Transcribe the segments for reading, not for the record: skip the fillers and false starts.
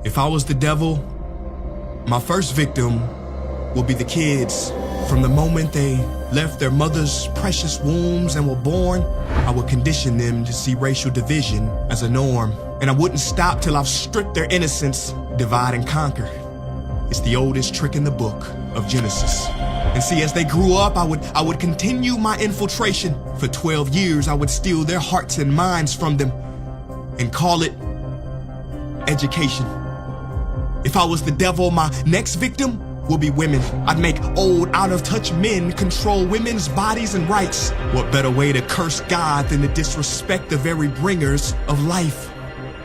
If I was the devil, my first victim will be the kids. From the moment they left their mother's precious wombs and were born, I would condition them to see racial division as a norm. And I wouldn't stop till I've stripped their innocence, divide and conquer. It's the oldest trick in the book of Genesis. And see, as they grew up, I would continue my infiltration. For 12 years, I would steal their hearts and minds from them and call it education. If I was the devil, my next victim will be women. I'd make old, out-of-touch men control women's bodies and rights. What better way to curse God than to disrespect the very bringers of life?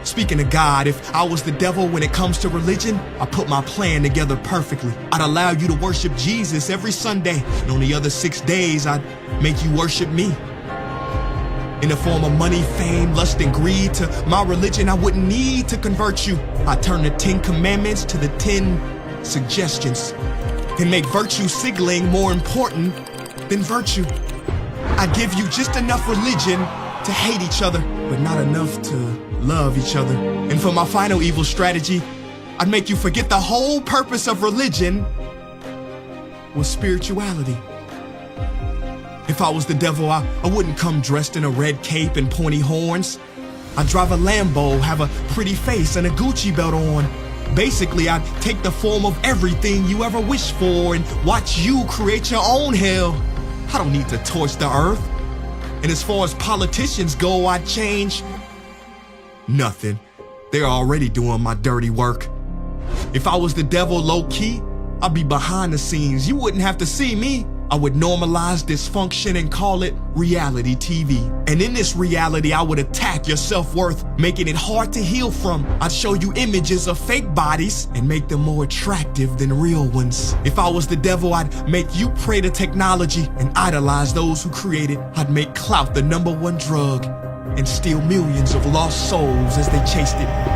Speaking of God, if I was the devil when it comes to religion, I put my plan together perfectly. I'd allow you to worship Jesus every Sunday, and on the other 6 days, I'd make you worship me. In the form of money, fame, lust, and greed, to my religion, I wouldn't need to convert you. I'd turn the 10 commandments to the 10 suggestions and make virtue signaling more important than virtue. I'd give you just enough religion to hate each other, but not enough to love each other. And for my final evil strategy, I'd make you forget the whole purpose of religion was spirituality. If I was the devil, I wouldn't come dressed in a red cape and pointy horns. I'd drive a Lambo, have a pretty face, and a Gucci belt on. Basically, I'd take the form of everything you ever wished for and watch you create your own hell. I don't need to torch the earth. And as far as politicians go, I'd change nothing. They're already doing my dirty work. If I was the devil low-key, I'd be behind the scenes. You wouldn't have to see me. I would normalize dysfunction and call it reality TV. And in this reality, I would attack your self-worth, making it hard to heal from. I'd show you images of fake bodies and make them more attractive than real ones. If I was the devil, I'd make you pray to technology and idolize those who create it. I'd make clout the #1 drug and steal millions of lost souls as they chased it.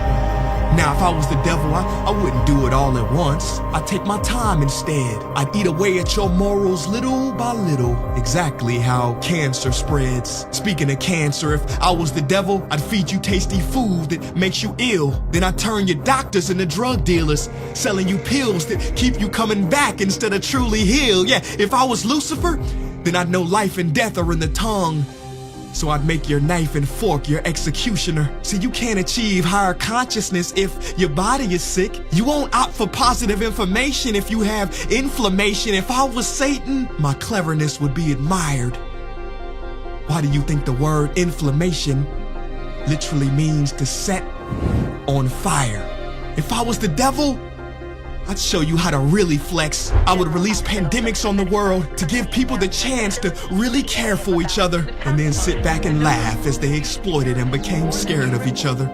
Now, if I was the devil, I wouldn't do it all at once. I'd take my time instead. I'd eat away at your morals little by little, exactly how cancer spreads. Speaking of cancer, if I was the devil, I'd feed you tasty food that makes you ill. Then I'd turn your doctors into drug dealers, selling you pills that keep you coming back instead of truly healed. Yeah, if I was Lucifer, then I'd know life and death are in the tongue. So I'd make your knife and fork your executioner. See, you can't achieve higher consciousness if your body is sick. You won't opt for positive information if you have inflammation. If I was Satan, my cleverness would be admired. Why do you think the word inflammation literally means to set on fire? If I was the devil, I'd show you how to really flex. I would release pandemics on the world to give people the chance to really care for each other and then sit back and laugh as they exploited and became scared of each other.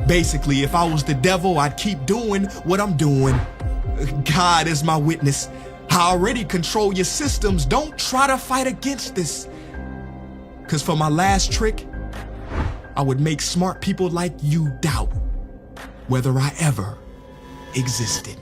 Basically, if I was the devil, I'd keep doing what I'm doing. God is my witness. I already control your systems. Don't try to fight against this. 'Cause for my last trick, I would make smart people like you doubt whether I ever existed.